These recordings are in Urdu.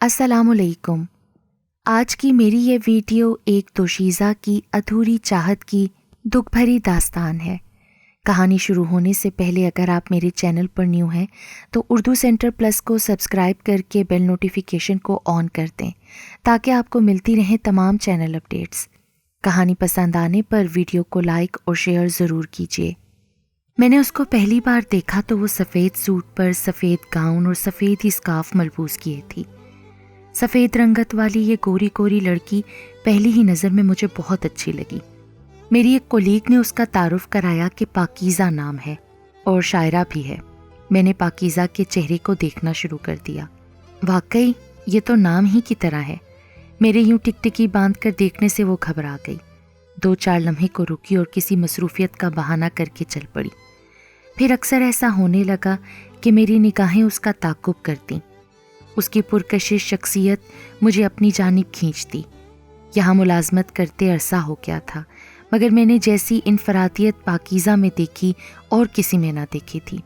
السلام علیکم۔ آج کی میری یہ ویڈیو ایک دوشیزہ کی ادھوری چاہت کی دکھ بھری داستان ہے۔ کہانی شروع ہونے سے پہلے اگر آپ میرے چینل پر نیو ہیں تو اردو سینٹر پلس کو سبسکرائب کر کے بیل نوٹیفیکیشن کو آن کر دیں تاکہ آپ کو ملتی رہیں تمام چینل اپڈیٹس۔ کہانی پسند آنے پر ویڈیو کو لائک اور شیئر ضرور کیجیے۔ میں نے اس کو پہلی بار دیکھا تو وہ سفید سوٹ پر سفید گاؤن اور سفید ہی اسکارف ملبوس کیے تھی۔ سفید رنگت والی یہ گوری گوری لڑکی پہلی ہی نظر میں مجھے بہت اچھی لگی۔ میری ایک کولیگ نے اس کا تعارف کرایا کہ پاکیزہ نام ہے اور شاعرہ بھی ہے۔ میں نے پاکیزہ کے چہرے کو دیکھنا شروع کر دیا۔ واقعی یہ تو نام ہی کی طرح ہے۔ میرے یوں ٹکٹکی باندھ کر دیکھنے سے وہ گھبرا گئی، 2-4 لمحے کو رکی اور کسی مصروفیت کا بہانہ کر کے چل پڑی۔ پھر اکثر ایسا ہونے لگا کہ میری نگاہیں اس کا تعاقب کرتیں۔ اس کی پرکشش شخصیت مجھے اپنی جانب کھینچتی۔ یہاں ملازمت کرتے عرصہ ہو گیا تھا، مگر میں نے جیسی انفرادیت پاکیزہ میں دیکھی اور کسی میں نہ دیکھی تھی۔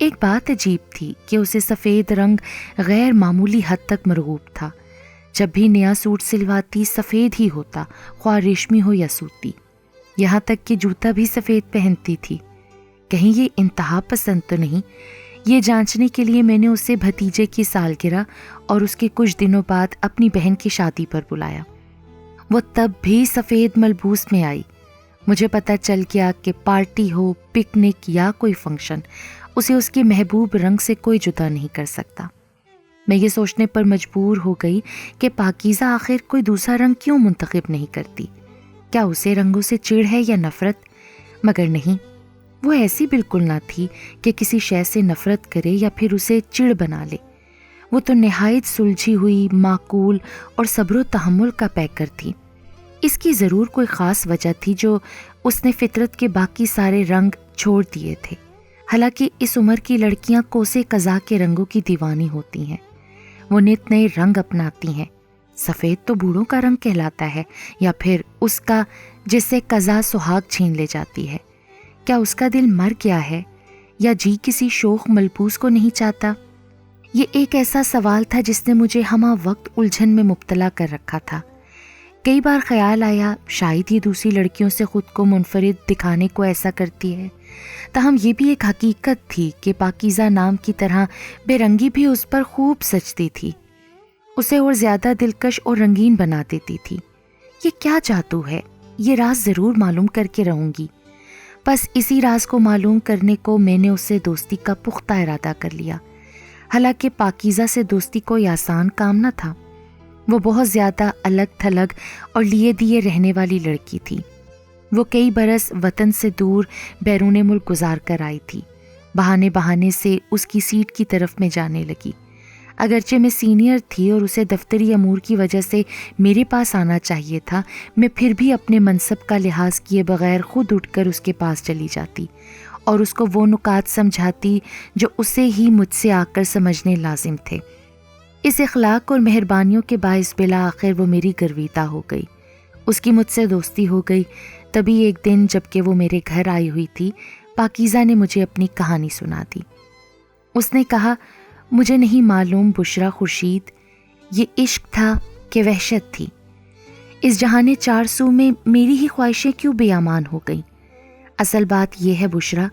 ایک بات عجیب تھی کہ اسے سفید رنگ غیر معمولی حد تک مرغوب تھا۔ جب بھی نیا سوٹ سلواتی سفید ہی ہوتا، خواہ ریشمی ہو یا سوتی۔ یہاں تک کہ جوتا بھی سفید پہنتی تھی۔ کہیں یہ انتہا پسند تو نہیں؟ یہ جانچنے کے لیے میں نے اسے بھتیجے کی سالگرہ اور اس کے کچھ دنوں بعد اپنی بہن کی شادی پر بلایا۔ وہ تب بھی سفید ملبوس میں آئی۔ مجھے پتہ چل گیا کہ پارٹی ہو، پکنک یا کوئی فنکشن، اسے اس کے محبوب رنگ سے کوئی جدا نہیں کر سکتا۔ میں یہ سوچنے پر مجبور ہو گئی کہ پاکیزہ آخر کوئی دوسرا رنگ کیوں منتخب نہیں کرتی؟ کیا اسے رنگوں سے چڑ ہے یا نفرت؟ مگر نہیں، وہ ایسی بالکل نہ تھی کہ کسی شے سے نفرت کرے یا پھر اسے چڑ بنا لے۔ وہ تو نہایت سلجھی ہوئی، معقول اور صبر و تحمل کا پیکر تھی۔ اس کی ضرور کوئی خاص وجہ تھی جو اس نے فطرت کے باقی سارے رنگ چھوڑ دیے تھے۔ حالانکہ اس عمر کی لڑکیاں کوسے قضا کے رنگوں کی دیوانی ہوتی ہیں۔ وہ نت نئے رنگ اپناتی ہیں۔ سفید تو بوڑھوں کا رنگ کہلاتا ہے، یا پھر اس کا جس سے قضا سہاگ چھین لے جاتی ہے۔ کیا اس کا دل مر گیا ہے یا جی کسی شوخ ملبوس کو نہیں چاہتا؟ یہ ایک ایسا سوال تھا جس نے مجھے ہمہ وقت الجھن میں مبتلا کر رکھا تھا۔ کئی بار خیال آیا شاید یہ دوسری لڑکیوں سے خود کو منفرد دکھانے کو ایسا کرتی ہے۔ تاہم یہ بھی ایک حقیقت تھی کہ پاکیزہ نام کی طرح بے رنگی بھی اس پر خوب سجتی تھی، اسے اور زیادہ دلکش اور رنگین بنا دیتی تھی۔ یہ کیا جادو ہے؟ یہ راز ضرور معلوم کر کے رہوں گی۔ بس اسی راز کو معلوم کرنے کو میں نے اس سے دوستی کا پختہ ارادہ کر لیا۔ حالانکہ پاکیزہ سے دوستی کوئی آسان کام نہ تھا۔ وہ بہت زیادہ الگ تھلگ اور لیے دیے رہنے والی لڑکی تھی۔ وہ کئی برس وطن سے دور بیرون ملک گزار کر آئی تھی۔ بہانے بہانے سے اس کی سیٹ کی طرف میں جانے لگی۔ اگرچہ میں سینئر تھی اور اسے دفتری امور کی وجہ سے میرے پاس آنا چاہیے تھا، میں پھر بھی اپنے منصب کا لحاظ کیے بغیر خود اٹھ کر اس کے پاس چلی جاتی اور اس کو وہ نکات سمجھاتی جو اسے ہی مجھ سے آ کر سمجھنے لازم تھے۔ اس اخلاق اور مہربانیوں کے باعث بالآخر وہ میری گرویدہ ہو گئی۔ اس کی مجھ سے دوستی ہو گئی۔ تبھی ایک دن جب کہ وہ میرے گھر آئی ہوئی تھی، پاکیزہ نے مجھے اپنی کہانی سنا دی۔ اس نے کہا، مجھے نہیں معلوم بشرا خورشید، یہ عشق تھا کہ وحشت تھی؟ اس جہان 400 میں میری ہی خواہشیں کیوں بے امان ہو گئیں؟ اصل بات یہ ہے بشرا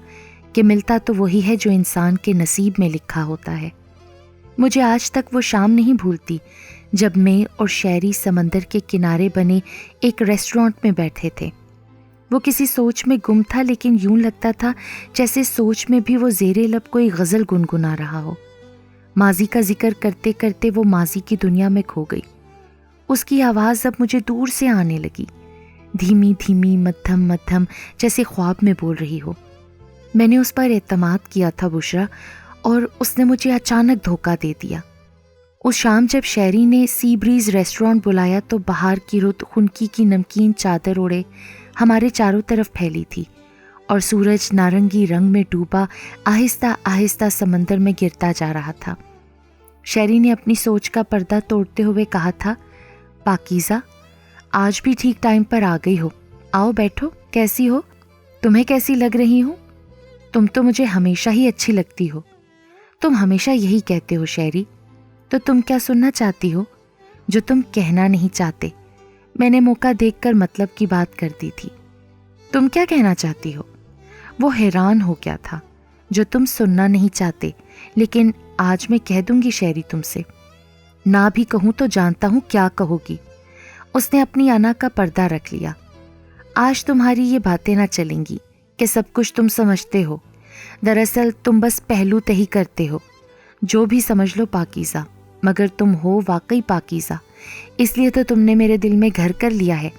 کہ ملتا تو وہی ہے جو انسان کے نصیب میں لکھا ہوتا ہے۔ مجھے آج تک وہ شام نہیں بھولتی جب میں اور شیری سمندر کے کنارے بنے ایک ریسٹورانٹ میں بیٹھے تھے۔ وہ کسی سوچ میں گم تھا، لیکن یوں لگتا تھا جیسے سوچ میں بھی وہ زیر لب کوئی غزل گنگنا رہا ہو۔ ماضی کا ذکر کرتے کرتے وہ ماضی کی دنیا میں کھو گئی۔ اس کی آواز اب مجھے دور سے آنے لگی، دھیمی دھیمی، مدھم مدھم، جیسے خواب میں بول رہی ہو۔ میں نے اس پر اعتماد کیا تھا بشرا، اور اس نے مجھے اچانک دھوکہ دے دیا۔ اس شام جب شیری نے سی بریز ریسٹورانٹ بلایا تو بہار کی رت خنکی کی نمکین چادر اوڑے ہمارے چاروں طرف پھیلی تھی، اور سورج نارنگی رنگ میں ڈوبا آہستہ آہستہ سمندر میں گرتا جا رہا تھا۔ شیری نے اپنی سوچ کا پردہ توڑتے ہوئے کہا تھا، پاکیزہ آج بھی ٹھیک ٹائم پر آ گئی ہو، آؤ بیٹھو، کیسی ہو؟ تمہیں کیسی لگ رہی ہوں؟ تم تو مجھے ہمیشہ ہی اچھی لگتی ہو۔ تم ہمیشہ یہی کہتے ہو شیری، تو تم کیا سننا چاہتی ہو جو تم کہنا نہیں چاہتے؟ میں نے موقع دیکھ کر مطلب کی بات کر دی تھی۔ تم کیا کہنا چاہتی ہو؟ وہ حیران ہو گیا تھا۔ جو تم سننا نہیں چاہتے، لیکن آج میں کہہ دوں گی شہری تم سے۔ نہ بھی کہوں تو جانتا ہوں کیا کہو گی۔ اس نے اپنی انا کا پردہ رکھ لیا۔ آج تمہاری یہ باتیں نہ چلیں گی کہ سب کچھ تم سمجھتے ہو۔ دراصل تم بس پہلو تہی کرتے ہو۔ جو بھی سمجھ لو پاکیزہ، مگر تم ہو واقعی پاکیزہ، اس لیے تو تم نے میرے دل میں گھر کر لیا ہے۔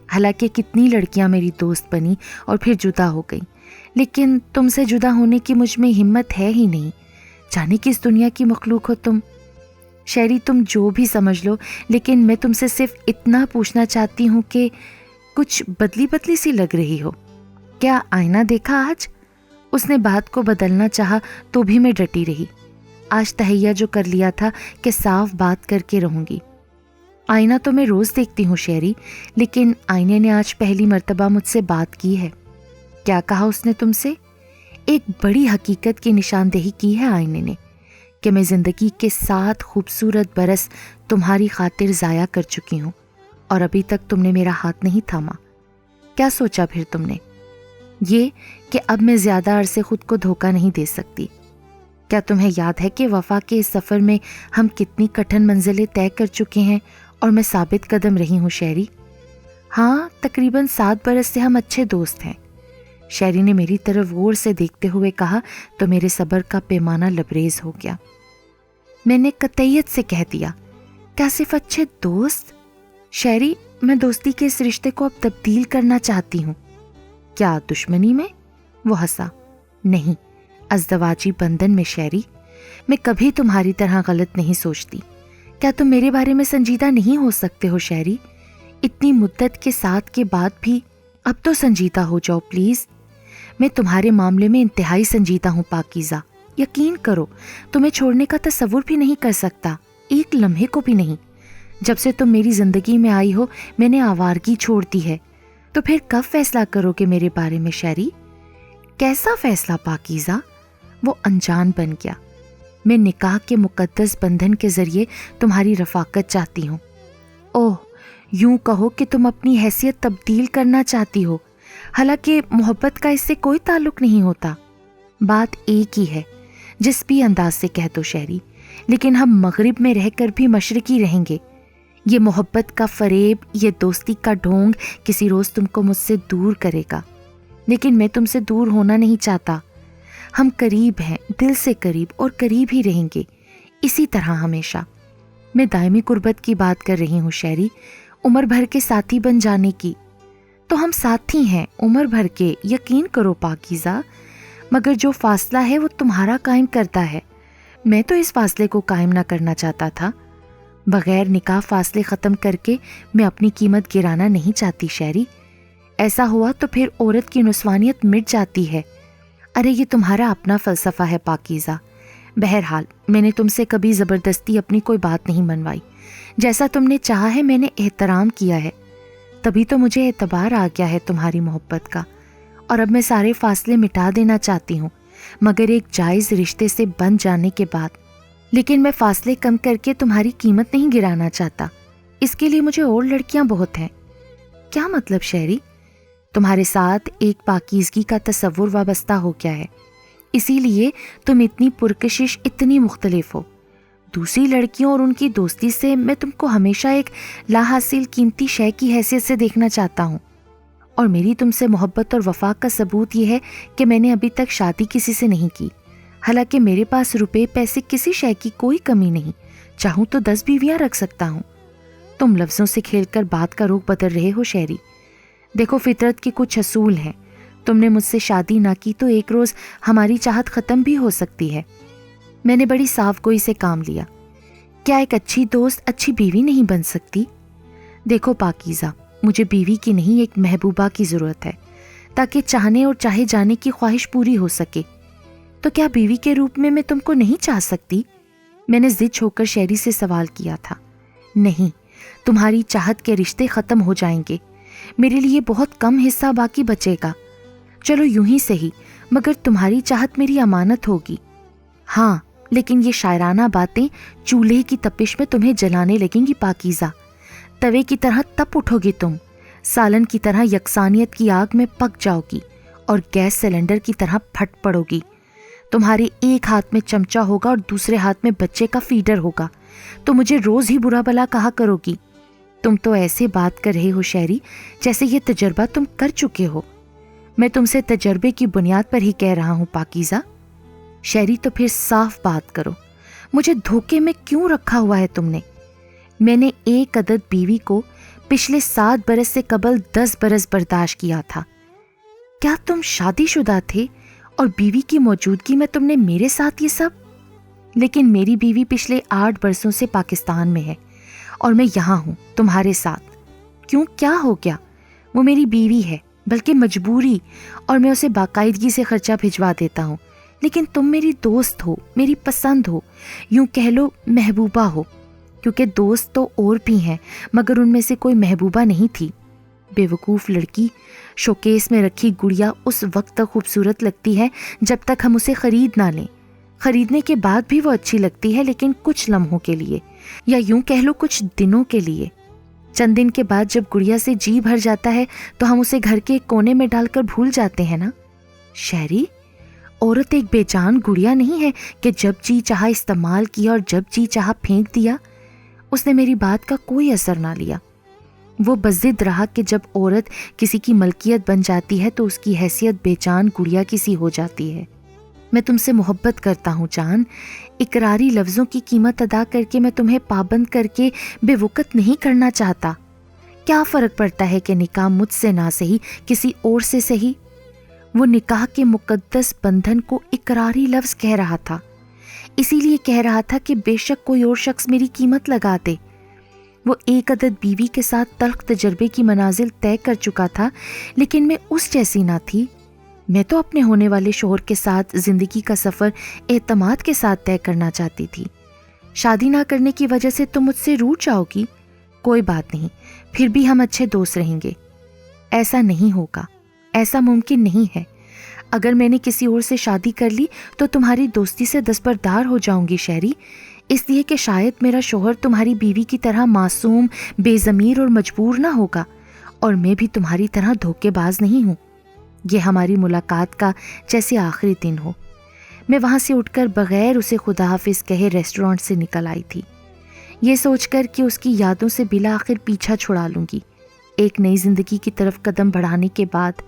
حالانکہ کتنی لڑکیاں میری دوست بنی اور پھر جدا ہو گئیں، لیکن تم سے جدا ہونے کی مجھ میں ہمت ہے ہی نہیں۔ جانے کس دنیا کی مخلوق ہو تم۔ شہری تم جو بھی سمجھ لو، لیکن میں تم سے صرف اتنا پوچھنا چاہتی ہوں کہ کچھ بدلی بدلی سی لگ رہی ہو۔ کیا آئینہ دیکھا آج؟ اس نے بات کو بدلنا چاہا تو بھی میں ڈٹی رہی۔ آج تہیہ جو کر لیا تھا کہ صاف بات کر کے رہوں گی۔ آئینہ تو میں روز دیکھتی ہوں شہری، لیکن آئینے نے آج پہلی مرتبہ مجھ سے بات کی ہے۔ کیا کہا اس نے تم سے؟ ایک بڑی حقیقت کی نشاندہی کی ہے آئینے نے، کہ میں زندگی کے 7 خوبصورت برس تمہاری خاطر ضائع کر چکی ہوں، اور ابھی تک تم نے میرا ہاتھ نہیں تھاما۔ کیا سوچا پھر تم نے؟ یہ کہ اب میں زیادہ عرصے خود کو دھوکہ نہیں دے سکتی۔ کیا تمہیں یاد ہے کہ وفا کے اس سفر میں ہم کتنی کٹھن منزلیں طے کر چکے ہیں اور میں ثابت قدم رہی ہوں شہری؟ ہاں، تقریباً 7 برس سے ہم اچھے دوست ہیں۔ شہری نے میری طرف غور سے دیکھتے ہوئے کہا تو میرے صبر کا پیمانہ لبریز ہو گیا۔ میں نے قطعیت سے کہہ دیا، کیا صرف اچھے دوست؟ شہری، میں دوستی کے اس رشتے کو اب تبدیل کرنا چاہتی ہوں۔ کیا دشمنی میں؟ وہ ہنسا۔ نہیں، ازدواجی بندھن میں شہری۔ میں کبھی تمہاری طرح غلط نہیں سوچتی۔ کیا تم میرے بارے میں سنجیدہ نہیں ہو سکتے ہو شہری؟ اتنی مدت کے ساتھ کے بعد بھی اب تو سنجیدہ ہو جاؤ پلیز۔ میں تمہارے معاملے میں انتہائی سنجیدہ ہوں پاکیزہ، یقین کرو۔ تمہیں چھوڑنے کا تصور بھی نہیں کر سکتا، ایک لمحے کو بھی نہیں۔ جب سے تم میری زندگی میں آئی ہو میں نے آوارگی چھوڑ دی ہے۔ تو پھر کب فیصلہ کرو گے میرے بارے میں شہری؟ کیسا فیصلہ پاکیزہ؟ وہ انجان بن گیا۔ میں نکاح کے مقدس بندھن کے ذریعے تمہاری رفاقت چاہتی ہوں۔ اوہ، یوں کہو کہ تم اپنی حیثیت تبدیل کرنا چاہتی ہو، حالانکہ محبت کا اس سے کوئی تعلق نہیں ہوتا۔ بات ایک ہی ہے، جس بھی انداز سے کہہ دو شہری، لیکن ہم مغرب میں رہ کر بھی مشرقی رہیں گے۔ یہ محبت کا فریب، یہ دوستی کا ڈھونگ کسی روز تم کو مجھ سے دور کرے گا، لیکن میں تم سے دور ہونا نہیں چاہتا۔ ہم قریب ہیں، دل سے قریب، اور قریب ہی رہیں گے، اسی طرح ہمیشہ۔ میں دائمی قربت کی بات کر رہی ہوں شہری، عمر بھر کے ساتھی بن جانے کی۔ تو ہم ساتھی ہیں عمر بھر کے، یقین کرو پاکیزہ، مگر جو فاصلہ ہے وہ تمہارا قائم کرتا ہے۔ میں تو اس فاصلے کو قائم نہ کرنا چاہتا تھا۔ بغیر نکاح فاصلے ختم کر کے میں اپنی قیمت گرانا نہیں چاہتی شہری۔ ایسا ہوا تو پھر عورت کی نسوانیت مٹ جاتی ہے۔ ارے یہ تمہارا اپنا فلسفہ ہے پاکیزہ۔ بہرحال میں نے تم سے کبھی زبردستی اپنی کوئی بات نہیں منوائی۔ جیسا تم نے چاہا ہے میں نے احترام کیا ہے، تبھی تو مجھے اعتبار آ گیا ہے تمہاری محبت کا، اور اب میں سارے فاصلے مٹا دینا چاہتی ہوں، مگر ایک جائز رشتے سے بن جانے کے بعد۔ لیکن میں فاصلے کم کر کے تمہاری قیمت نہیں گرانا چاہتا، اس کے لیے مجھے اور لڑکیاں بہت ہیں۔ کیا مطلب شہری؟ تمہارے ساتھ ایک پاکیزگی کا تصور وابستہ ہو گیا ہے، اسی لیے تم اتنی پرکشش، اتنی مختلف ہو۔ دوسری لڑکیوں اور ان کی دوستی سے میں تم کو ہمیشہ ایک لا حاصل قیمتی شے کی حیثیت سے دیکھنا چاہتا ہوں، اور میری تم سے محبت اور وفا کا ثبوت یہ ہے کہ میں نے ابھی تک شادی کسی سے نہیں کی، حالانکہ میرے پاس روپے پیسے کسی شے کی کوئی کمی نہیں، چاہوں تو 10 بیویاں رکھ سکتا ہوں۔ تم لفظوں سے کھیل کر بات کا رخ بدل رہے ہو شہری۔ دیکھو، فطرت کے کچھ اصول ہیں، تم نے مجھ سے شادی نہ کی تو ایک روز ہماری چاہت ختم بھی ہو سکتی ہے۔ میں نے بڑی صاف گوئی سے کام لیا۔ کیا ایک اچھی دوست اچھی بیوی نہیں بن سکتی؟ دیکھو پاکیزہ، مجھے بیوی کی نہیں ایک محبوبہ کی ضرورت ہے، تاکہ چاہنے اور چاہے جانے کی خواہش پوری ہو سکے۔ تو کیا بیوی کے روپ میں تم کو نہیں چاہ سکتی؟ میں نے ضد چھوڑ کر شہری سے سوال کیا تھا۔ نہیں، تمہاری چاہت کے رشتے ختم ہو جائیں گے، میرے لیے بہت کم حصہ باقی بچے گا۔ چلو یوں ہی صحیح، مگر تمہاری چاہت میری امانت ہوگی۔ ہاں، لیکن یہ شاعرانہ باتیں چولہے کی تپش میں تمہیں جلانے لگیں گی پاکیزہ۔ توے کی طرح تپ اٹھو گی تم، سالن کی طرح یکسانیت کی آگ میں پک جاؤ گی اور گیس سلنڈر کی طرح پھٹ پڑو گی۔ تمہارے ایک ہاتھ میں چمچہ ہوگا اور دوسرے ہاتھ میں بچے کا فیڈر ہوگا، تو مجھے روز ہی برا بلا کہا کرو گی۔ تم تو ایسے بات کر رہے ہو شہری جیسے یہ تجربہ تم کر چکے ہو۔ میں تم سے تجربے کی بنیاد پر ہی کہہ رہا ہوں پاکیزہ۔ شہری تو پھر صاف بات کرو، مجھے دھوکے میں کیوں رکھا ہوا ہے تم نے؟ میں نے ایک عدد بیوی کو پچھلے 7 برس سے قبل 10 برس برداشت کیا تھا۔ کیا تم شادی شدہ تھے اور بیوی کی موجودگی میں تم نے میرے ساتھ یہ سب؟ لیکن میری بیوی پچھلے 8 برسوں سے پاکستان میں ہے اور میں یہاں ہوں تمہارے ساتھ۔ کیوں، کیا ہو گیا؟ وہ میری بیوی ہے، بلکہ مجبوری، اور میں اسے باقاعدگی سے خرچہ بھجوا دیتا ہوں۔ لیکن تم میری دوست ہو، میری پسند ہو، یوں کہہ لو محبوبہ ہو، کیونکہ دوست تو اور بھی ہیں مگر ان میں سے کوئی محبوبہ نہیں تھی۔ بے وقوف لڑکی، شوکیس میں رکھی گڑیا اس وقت تک خوبصورت لگتی ہے جب تک ہم اسے خرید نہ لیں۔ خریدنے کے بعد بھی وہ اچھی لگتی ہے، لیکن کچھ لمحوں کے لیے، یا یوں کہہ لو کچھ دنوں کے لیے۔ چند دن کے بعد جب گڑیا سے جی بھر جاتا ہے تو ہم اسے گھر کے ایک کونے میں ڈال کر بھول جاتے ہیں نا۔ شہری، عورت ایک بے جان گڑیا نہیں ہے کہ جب جی چاہا استعمال کیا اور جب جی چاہا پھینک دیا۔ اس نے میری بات کا کوئی اثر نہ لیا۔ وہ بضد رہا کہ جب عورت کسی کی ملکیت بن جاتی ہے تو اس کی حیثیت بے جان گڑیا کسی ہو جاتی ہے۔ میں تم سے محبت کرتا ہوں جان، اقراری لفظوں کی قیمت ادا کر کے میں تمہیں پابند کر کے بے وقت نہیں کرنا چاہتا۔ کیا فرق پڑتا ہے کہ نکاح مجھ سے نہ سہی کسی اور سے سہی؟ وہ نکاح کے مقدس بندھن کو اقراری لفظ کہہ رہا تھا، اسی لیے کہہ رہا تھا کہ بے شک کوئی اور شخص میری قیمت لگا دے۔ وہ ایک عدد بیوی کے ساتھ تلخ تجربے کی منازل طے کر چکا تھا، لیکن میں اس جیسی نہ تھی۔ میں تو اپنے ہونے والے شوہر کے ساتھ زندگی کا سفر اعتماد کے ساتھ طے کرنا چاہتی تھی۔ شادی نہ کرنے کی وجہ سے تم مجھ سے روٹھ جاؤ گی؟ کوئی بات نہیں، پھر بھی ہم اچھے دوست رہیں گے۔ ایسا نہیں ہوگا، ایسا ممکن نہیں ہے۔ اگر میں نے کسی اور سے شادی کر لی تو تمہاری دوستی سے دستبردار ہو جاؤں گی شہری، اس لیے کہ شاید میرا شوہر تمہاری بیوی کی طرح معصوم، بے ضمیر اور مجبور نہ ہوگا، اور میں بھی تمہاری طرح دھوکے باز نہیں ہوں۔ یہ ہماری ملاقات کا جیسے آخری دن ہو۔ میں وہاں سے اٹھ کر بغیر اسے خدا حافظ کہے ریسٹورانٹ سے نکل آئی تھی، یہ سوچ کر کہ اس کی یادوں سے بالآخر پیچھا چھڑا لوں گی ایک نئی زندگی کی طرف قدم بڑھانے کے بعد،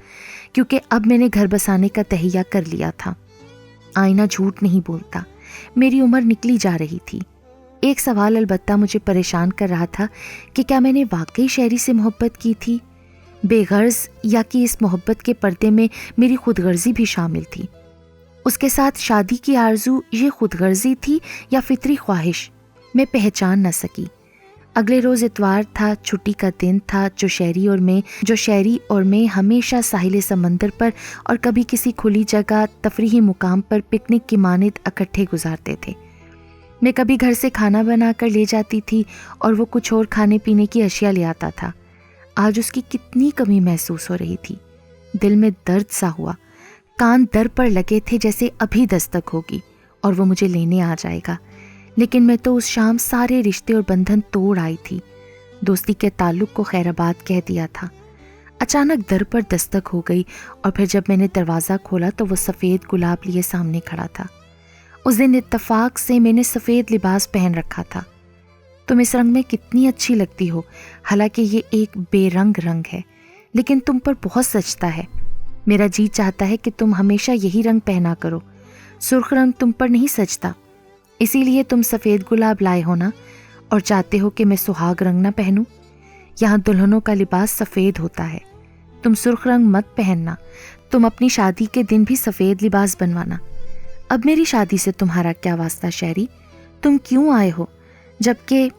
کیونکہ اب میں نے گھر بسانے کا تہیہ کر لیا تھا۔ آئینہ جھوٹ نہیں بولتا، میری عمر نکلی جا رہی تھی۔ ایک سوال البتہ مجھے پریشان کر رہا تھا کہ کیا میں نے واقعی شہری سے محبت کی تھی، بے غرض، یا کہ اس محبت کے پردے میں میری خود غرضی بھی شامل تھی؟ اس کے ساتھ شادی کی آرزو یہ خود غرضی تھی یا فطری خواہش؟ میں پہچان نہ سکی۔ اگلے روز اتوار تھا، چھٹی کا دن تھا، جو شہری اور میں ہمیشہ ساحل سمندر پر اور کبھی کسی کھلی جگہ تفریحی مقام پر پکنک کی مانند اکٹھے گزارتے تھے۔ میں کبھی گھر سے کھانا بنا کر لے جاتی تھی اور وہ کچھ اور کھانے پینے کی اشیاء لے آتا تھا۔ آج اس کی کتنی کمی محسوس ہو رہی تھی۔ دل میں درد سا ہوا، کان در پر لگے تھے جیسے ابھی دستک ہوگی اور وہ مجھے لینے آ جائے گا، لیکن میں تو اس شام سارے رشتے اور بندھن توڑ آئی تھی، دوستی کے تعلق کو خیرآباد کہہ دیا تھا۔ اچانک در پر دستک ہو گئی اور پھر جب میں نے دروازہ کھولا تو وہ سفید گلاب لیے سامنے کھڑا تھا۔ اس دن اتفاق سے میں نے سفید لباس پہن رکھا تھا۔ تم اس رنگ میں کتنی اچھی لگتی ہو، حالانکہ یہ ایک بے رنگ ہے، لیکن تم پر بہت سجتا ہے۔ میرا جی چاہتا ہے کہ تم ہمیشہ یہی رنگ پہنا کرو، سرخ رنگ تم پر نہیں سجتا، اسی لیے تم سفید گلاب لائے ہو نا، اور چاہتے ہو کہ میں سہاگ رنگ نہ پہنوں؟ یہاں دلہنوں کا لباس سفید ہوتا ہے، تم سرخ رنگ مت پہننا، تم اپنی شادی کے دن بھی سفید لباس بنوانا۔ اب میری شادی سے تمہارا کیا واسطہ شہری؟ تم کیوں آئے ہو؟ جبکہ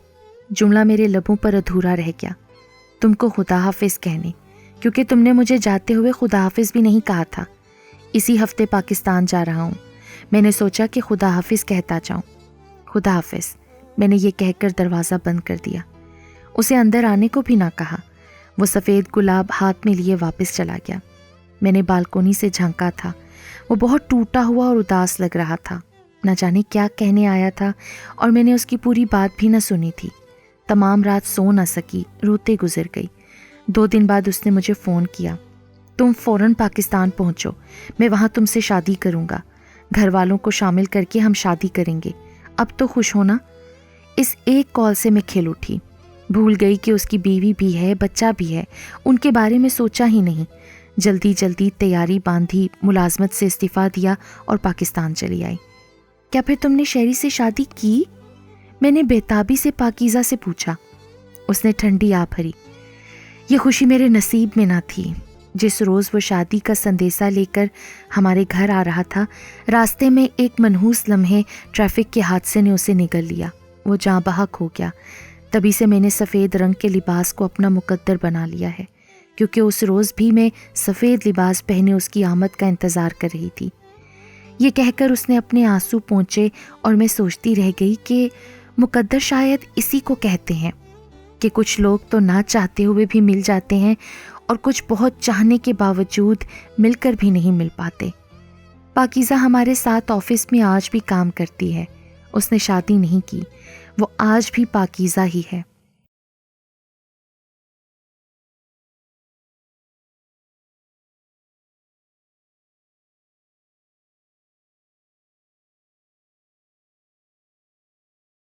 جملہ میرے لبوں پر ادھورا رہ گیا، تم کو خدا حافظ کہنے، کیونکہ تم نے مجھے جاتے ہوئے خدا حافظ بھی نہیں کہا تھا۔ اسی ہفتے پاکستان جا رہا ہوں، میں نے سوچا کہ خدا حافظ کہتا جاؤں۔ خدا حافظ، میں نے یہ کہہ کر دروازہ بند کر دیا، اسے اندر آنے کو بھی نہ کہا۔ وہ سفید گلاب ہاتھ میں لیے واپس چلا گیا۔ میں نے بالکونی سے جھانکا تھا، وہ بہت ٹوٹا ہوا اور اداس لگ رہا تھا۔ نہ جانے کیا کہنے آیا تھا اور میں نے اس کی پوری بات بھی نہ سنی تھی۔ تمام رات سو نہ سکی، روتے گزر گئی۔ 2 دن بعد اس نے مجھے فون کیا، تم فوراً پاکستان پہنچو، میں وہاں تم سے شادی کروں گا، گھر والوں کو شامل کر کے ہم شادی کریں گے، اب تو خوش ہونا۔ اس ایک کال سے میں کھل اٹھی، بھول گئی کہ اس کی بیوی بھی ہے، بچہ بھی ہے، ان کے بارے میں سوچا ہی نہیں۔ جلدی جلدی تیاری باندھی، ملازمت سے استعفیٰ دیا اور پاکستان چلی آئی۔ کیا پھر تم نے شہری سے شادی کی؟ میں نے بےتابی سے پاکیزہ سے پوچھا۔ اس نے ٹھنڈی آ بھری، یہ خوشی میرے نصیب میں نہ تھی۔ جس روز وہ شادی کا سندیسہ لے کر ہمارے گھر آ رہا تھا، راستے میں ایک منحوس لمحے ٹریفک کے حادثے نے اسے نگل لیا، وہ جاں بحق ہو گیا۔ تبھی سے میں نے سفید رنگ کے لباس کو اپنا مقدر بنا لیا ہے، کیونکہ اس روز بھی میں سفید لباس پہنے اس کی آمد کا انتظار کر رہی تھی۔ یہ کہہ کر اس نے اپنے آنسو پونچھے اور میں سوچتی رہ گئی کہ مقدر شاید اسی کو کہتے ہیں کہ کچھ لوگ تو نہ چاہتے ہوئے بھی مل جاتے ہیں اور کچھ بہت چاہنے کے باوجود مل کر بھی نہیں مل پاتے۔ پاکیزہ ہمارے ساتھ آفس میں آج بھی کام کرتی ہے، اس نے شادی نہیں کی، وہ آج بھی پاکیزہ ہی ہے۔